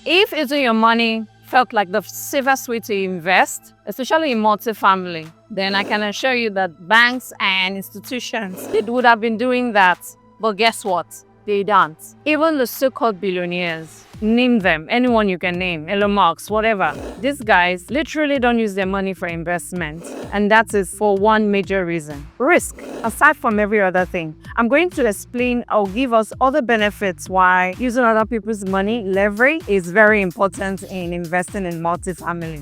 If using your money felt like the safest way to invest, especially in multifamily, then I can assure you that banks and institutions, they would have been doing that. But guess what? They don't. Even the so-called billionaires, name them, anyone you can name, Elon Musk, whatever. These guys literally don't use their money for investment. And that is for one major reason: risk, aside from every other thing. I'm going to explain or give us other benefits why using other people's money, leverage, is very important in investing in multifamily.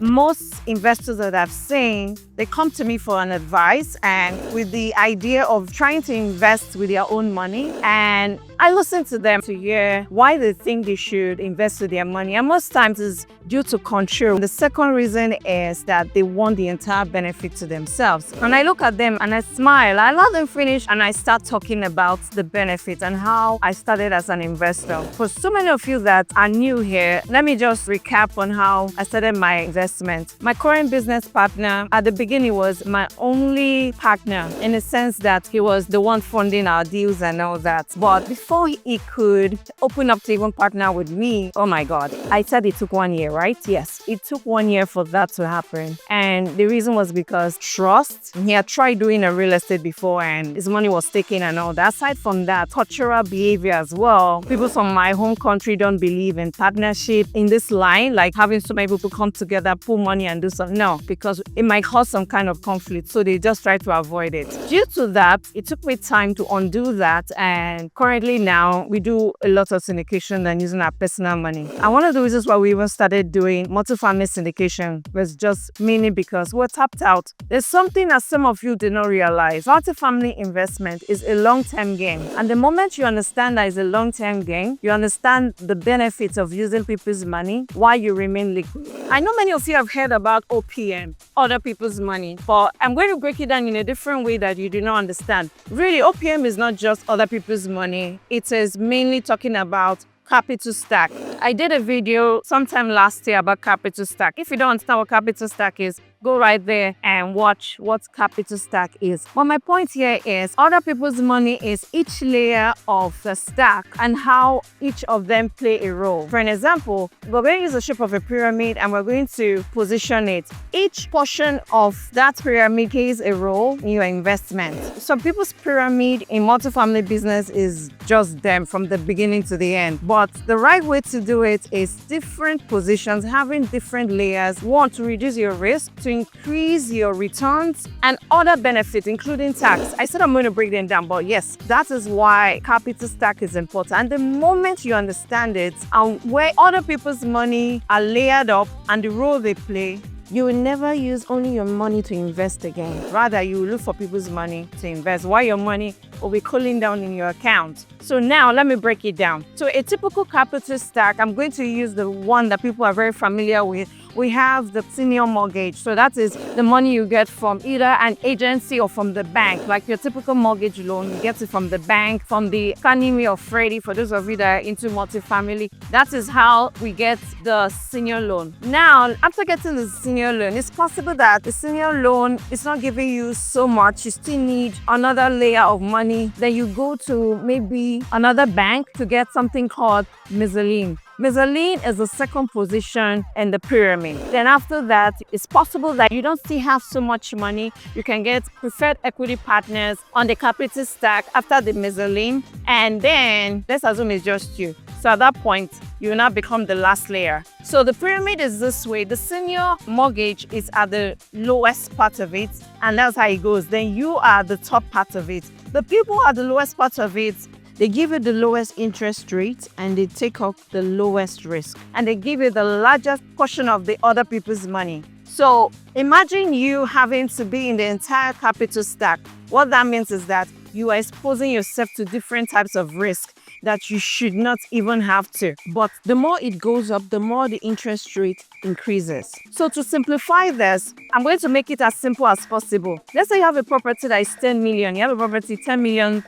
Most investors that I've seen, they come to me for an advice and with the idea of trying to invest with their own money. And I listen to them to hear why they think they should invest with their money. And most times it's due to control. The second reason is that they want the entire benefit to themselves. And I look at them and I smile. I let them finish and I start talking about the benefit and how I started as an investor. For so many of you that are new here, let me just recap on how I started my investment. My current business partner at the beginning was my only partner, in the sense that he was the one funding our deals and all that. But before he could open up to even partner with me, oh my God, I said it took 1 year, right? Yes, it took 1 year for that to happen. And the reason was because trust. He had tried doing a real estate before and his money was taken and all that. Aside from that, cultural behavior as well. People from my home country don't believe in partnership in this line, like having so many people come together, pull money and do something. No, because it might cause some kind of conflict. So they just try to avoid it. Due to that, it took me time to undo that. And currently now we do a lot of syndication than using our personal money. And one of the reasons why we even started doing multifamily syndication was just mainly because we're tapped out. There's something that some of you did not realize. Multifamily investment is a long-term game. And the moment you understand that it's a long-term game, you understand the benefits of using people's money while you remain liquid. I know many of you have heard about OPM, other people's money, but I'm going to break it down in a different way that you do not understand. Really, OPM is not just other people's money. It is mainly talking about capital stack. I did a video sometime last year about capital stack. If you don't understand what capital stack is, go right there and watch what capital stack is. But my point here is other people's money is each layer of the stack and how each of them play a role. For an example, we're going to use the shape of a pyramid and we're going to position it. Each portion of that pyramid plays a role in your investment. Some people's pyramid in multifamily business is just them from the beginning to the end. But the right way to do it is different positions, having different layers. One, to reduce your risk, to increase your returns, and other benefits, including tax. I said I'm going to break them down, but yes, that is why capital stack is important. And the moment you understand it and where other people's money are layered up and the role they play, you will never use only your money to invest again. Rather, you will look for people's money to invest while your money will be cooling down in your account. So now let me break it down. So a typical capital stack, I'm going to use the one that people are very familiar with. We have the senior mortgage. So that is the money you get from either an agency or from the bank. Like your typical mortgage loan, you get it from the bank, from the Fannie Mae or Freddie, for those of you that are into multifamily. That is how we get the senior loan. Now, after getting the senior loan, it's possible that the senior loan is not giving you so much. You still need another layer of money. Then you go to maybe another bank to get something called mezzanine. Mezzanine is the second position in the pyramid. Then after that, it's possible that you don't still have so much money. You can get preferred equity partners on the capital stack after the mezzanine. And then let's assume it's just you. So at that point, you will now become the last layer. So the pyramid is this way. The senior mortgage is at the lowest part of it, and that's how it goes. Then you are the top part of it. The people at the lowest part of it, they give you the lowest interest rate and they take up the lowest risk. And they give you the largest portion of the other people's money. So imagine you having to be in the entire capital stack. What that means is that you are exposing yourself to different types of risk that you should not even have to. But the more it goes up, the more the interest rate increases. So to simplify this, I'm going to make it as simple as possible. Let's say you have a property that is 10 million. You have a property, $10 million.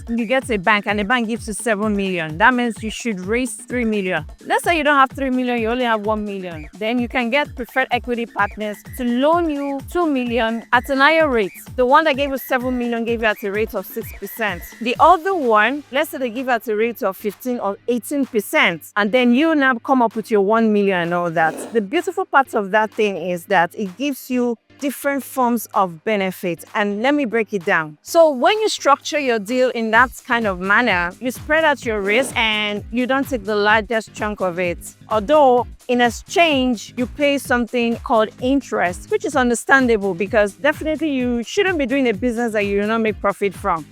You get a bank and the bank gives you 7 million. That means you should raise 3 million. Let's say you don't have 3 million, you only have 1 million. Then you can get preferred equity partners to loan you 2 million at an higher rate. The one that gave you 7 million gave you at a rate of 6%. The other one, let's say they give at a rate of 15 or 18%, and then you now come up with your 1 million and all that. The beautiful part of that thing is that it gives you different forms of benefit. And let me break it down. So when you structure your deal in that kind of manner, you spread out your risk and you don't take the largest chunk of it. Although in exchange, you pay something called interest, which is understandable because definitely you shouldn't be doing a business that you do not make profit from.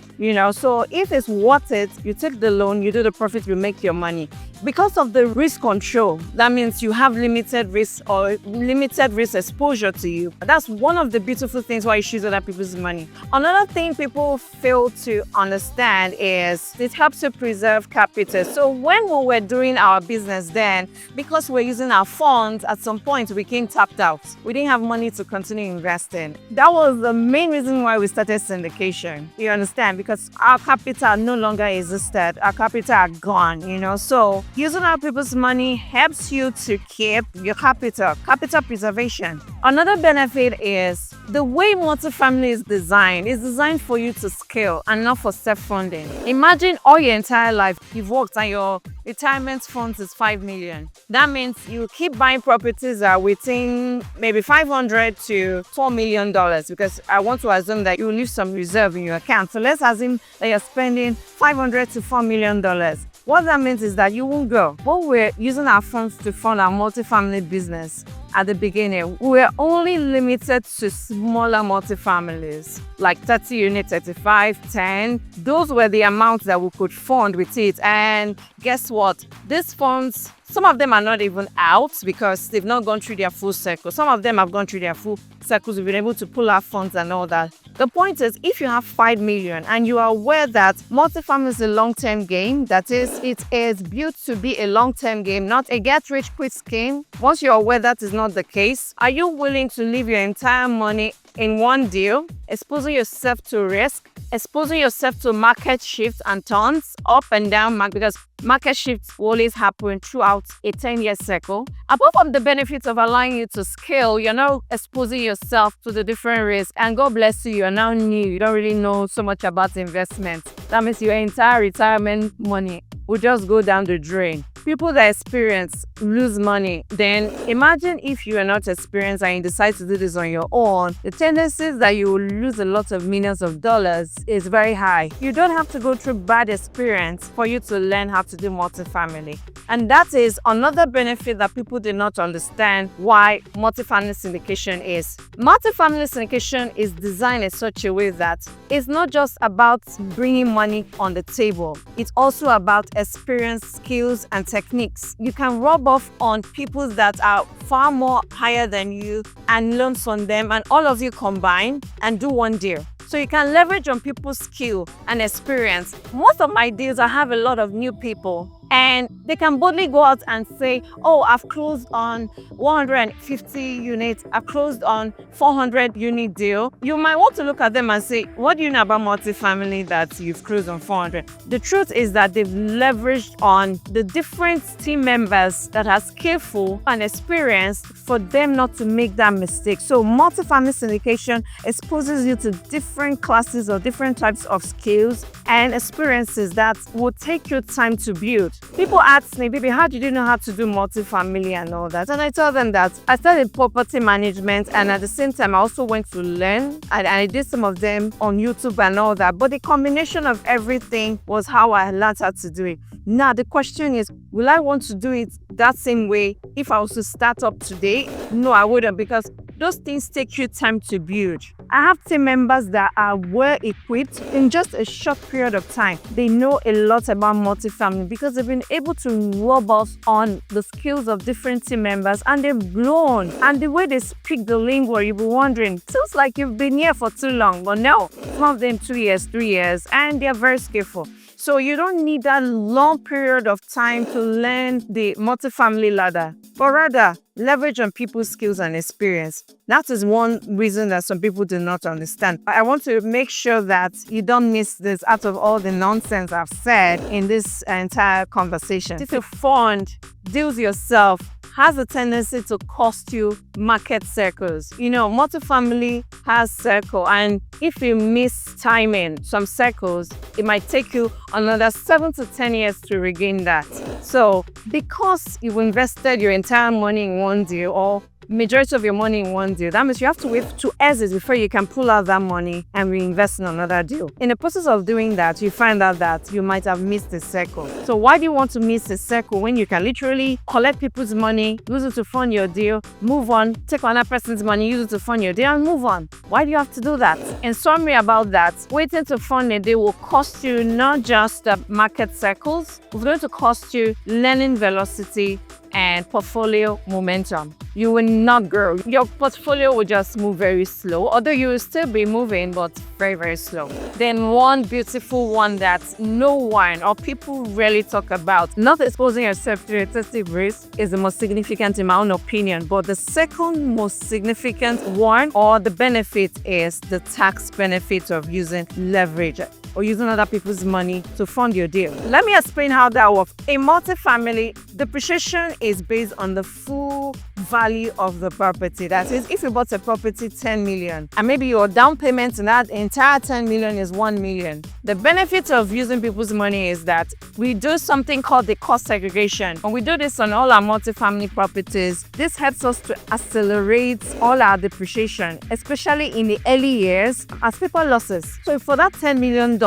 So if it's worth it, you take the loan, you do the profit, you make your money. Because of the risk control, that means you have limited risk or limited risk exposure to you. That's one of the beautiful things why you choose other people's money. Another thing people fail to understand is it helps to preserve capital. So when we were doing our business then, because we're using our funds, at some point we became tapped out. We didn't have money to continue investing. That was the main reason why we started syndication. You understand? Because our capital no longer existed. Our capital are gone, So using other people's money helps you to keep your capital preservation. Another benefit is the way multifamily is designed for you to scale and not for self-funding. Imagine all your entire life you've worked and your retirement funds is 5 million. That means you keep buying properties that are within maybe $500 to $4 million because I want to assume that you leave some reserve in your account. So let's assume that you're spending $500 to $4 million. What that means is that you won't go. But we're using our funds to fund our multifamily business. At the beginning, we were only limited to smaller multifamilies, like 30 units, 35, 10. Those were the amounts that we could fund with it. And guess what? These funds, some of them are not even out because they've not gone through their full cycle. Some of them have gone through their full cycles. We've been able to pull our funds and all that. The point is, if you have 5 million and you are aware that multifamily is a long-term game, that is, it is built to be a long-term game, not a get-rich-quick scheme. Once you're aware that is not the case, are you willing to leave your entire money in one deal, exposing yourself to risk, exposing yourself to market shifts and turns up and down, because market shifts will always happen throughout a 10-year cycle? Apart from the benefits of allowing you to scale, you're now exposing yourself to the different risks, and God bless you, you're now new, you don't really know so much about investments. That means your entire retirement money will just go down the drain. People that experience lose money. Then imagine if you are not experienced and you decide to do this on your own. The tendencies that you will lose a lot of millions of dollars is very high. You don't have to go through bad experience for you to learn how to do multifamily. And that is another benefit that people do not understand why multifamily syndication is. Multifamily syndication is designed in such a way that it's not just about bringing money on the table. It's also about experience, skills, and techniques. You can rub off on people that are far more higher than you and learn from them, and all of you combine and do one deal. So you can leverage on people's skill and experience. Most of my deals, I have a lot of new people, and they can boldly go out and say, oh, I've closed on 150 units, I've closed on 400 unit deal. You might want to look at them and say, what do you know about multifamily that you've closed on 400? The truth is that they've leveraged on the different team members that are skillful and experienced for them not to make that mistake. So multifamily syndication exposes you to different classes or different types of skills and experiences that will take you time to build. People ask me, baby, how did you know how to do multifamily and all that? And I tell them that I studied property management, and at the same time, I also went to learn, and I did some of them on YouTube and all that. But the combination of everything was how I learned how to do it. Now, the question is, will I want to do it that same way if I was to start up today? No, I wouldn't, because those things take you time to build. I have team members that are well equipped in just a short period of time. They know a lot about multifamily because they've been able to rub off on the skills of different team members, and they've grown. And the way they speak the lingo, you'll be wondering, feels like you've been here for too long. But no, some of them 2 years, 3 years, and they're very skillful. So you don't need that long period of time to learn the multifamily ladder, but rather leverage on people's skills and experience. That is one reason that some people do not understand. I want to make sure that you don't miss this out of all the nonsense I've said in this entire conversation. If you fund deals yourself, has a tendency to cost you market circles. Multifamily has circle, and if you miss timing some circles, it might take you another 7 to 10 years to regain that. So because you've invested your entire money in one deal, or majority of your money in one deal, that means you have to wait 2 exits before you can pull out that money and reinvest in another deal. In the process of doing that, you find out that you might have missed a circle. So why do you want to miss a circle when you can literally collect people's money, use it to fund your deal, move on, take another person's money, use it to fund your deal, and move on? Why do you have to do that? In summary about that, waiting to fund a deal will cost you not just the market circles, it's going to cost you learning velocity and portfolio momentum. You will not grow. Your portfolio will just move very slow, although you will still be moving, but very, very slow. Then one beautiful one that no one or people rarely talk about, not exposing yourself to excessive risk, is the most significant in my own opinion. But the second most significant one, or the benefit, is the tax benefit of using leverage or using other people's money to fund your deal. Let me explain how that works. In multifamily, depreciation is based on the full value of the property. That is, if you bought a property 10 million and maybe your down payment in that entire 10 million is 1 million, the benefit of using people's money is that we do something called the cost segregation. When we do this on all our multifamily properties, this helps us to accelerate all our depreciation, especially in the early years as people losses. So for that $10 million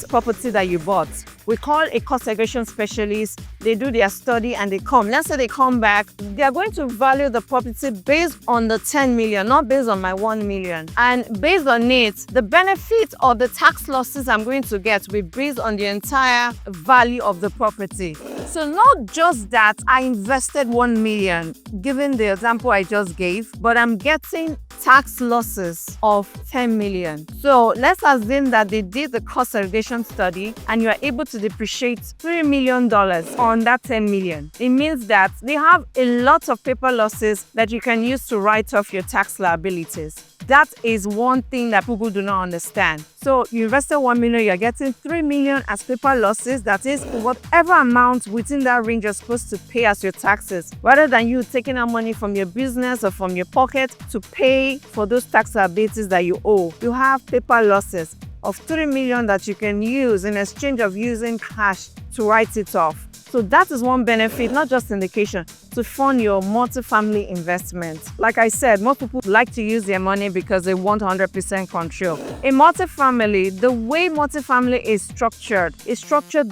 property that you bought, we call a cost segregation specialist. They do their study and they come. Let's say they come back, they are going to value the property based on the 10 million, not based on my 1 million. And based on it, the benefit or the tax losses I'm going to get will be based on the entire value of the property. So not just that I invested 1 million, given the example I just gave, but I'm getting tax losses of 10 million. So let's assume that they did the cost segregation study and you are able to depreciate $3 million on that 10 million. It means that they have a lot of paper losses that you can use to write off your tax liabilities. That is one thing that people do not understand. So you invested 1 million, you're getting 3 million as paper losses. That is whatever amount within that range you're supposed to pay as your taxes, rather than you taking out money from your business or from your pocket to pay for those tax liabilities that you owe. You have paper losses of 3 million that you can use in exchange of using cash to write it off. So that is one benefit, not just syndication, to fund your multifamily investment. Like I said, most people like to use their money because they want 100% control. In multifamily, the way multifamily is structured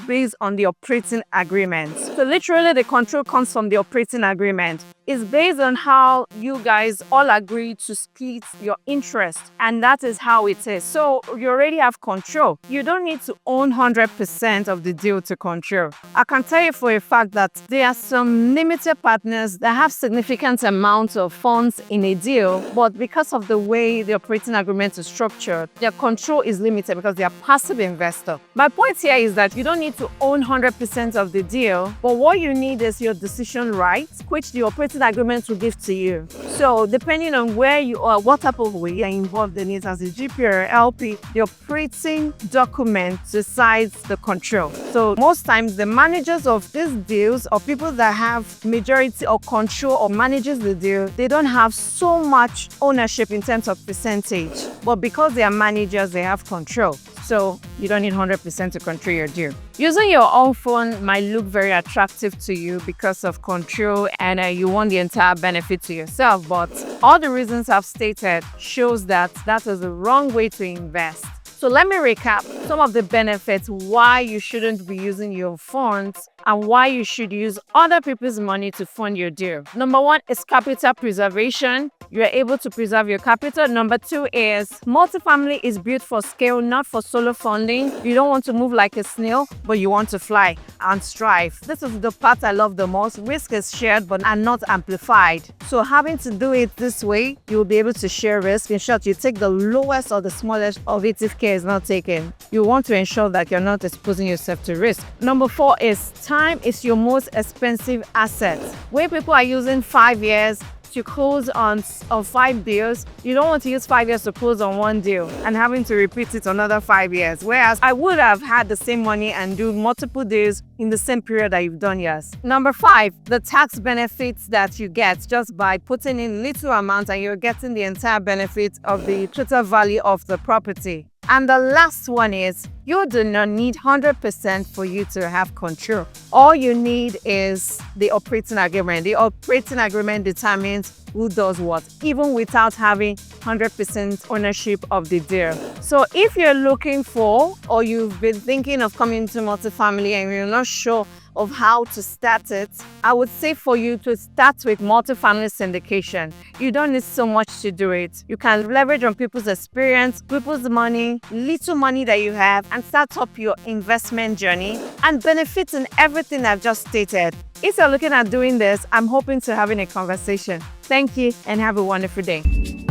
based on the operating agreement. So literally the control comes from the operating agreement. It's based on how you guys all agree to split your interest, and that is how it is. So you already have control. You don't need to own 100% of the deal to control. I can tell you for a fact that there are some limited partners that have significant amounts of funds in a deal, but because of the way the operating agreement is structured, their control is limited because they are passive investor. My point here is that you don't need to own 100% of the deal, but what you need is your decision rights, which the operating agreement will give to you. So depending on where you are, what type of way you're involved in it as a GP or LP, the operating document decides the control. So most times the managers of these deals, or people that have majority or control or manages the deal, they don't have so much ownership in terms of percentage, but because they are managers, they have control. So you don't need 100% to control your deal. Using your own phone might look very attractive to you because of control and you want the entire benefit to yourself, but all the reasons I've stated shows that that is the wrong way to invest. So let me recap some of the benefits why you shouldn't be using your funds and why you should use other people's money to fund your deal. Number one is capital preservation. You're able to preserve your capital. Number two is multifamily is built for scale, not for solo funding. You don't want to move like a snail, but you want to fly and strive. This is the part I love the most. Risk is shared, but are not amplified. So having to do it this way, you'll be able to share risk. In short, you take the lowest or the smallest of it if care is not taken. You want to ensure that you're not exposing yourself to risk. Number four is time is your most expensive asset. When people are using 5 years, once you close on 5 deals, you don't want to use 5 years to close on one deal and having to repeat it another 5 years. Whereas I would have had the same money and do multiple deals in the same period that you've done yours. Number 5, the tax benefits that you get just by putting in little amount and you're getting the entire benefit of the total value of the property. And the last one is, you do not need 100% for you to have control. All you need is the operating agreement. The operating agreement determines who does what, even without having 100% ownership of the deal. So if you're looking for, or you've been thinking of coming to multifamily and you're not sure of how to start it, I would say for you to start with multifamily syndication. You don't need so much to do it. You can leverage on people's experience, people's money, little money that you have, and start up your investment journey and benefit in everything I've just stated. If you're looking at doing this, I'm hoping to having a conversation. Thank you and have a wonderful day.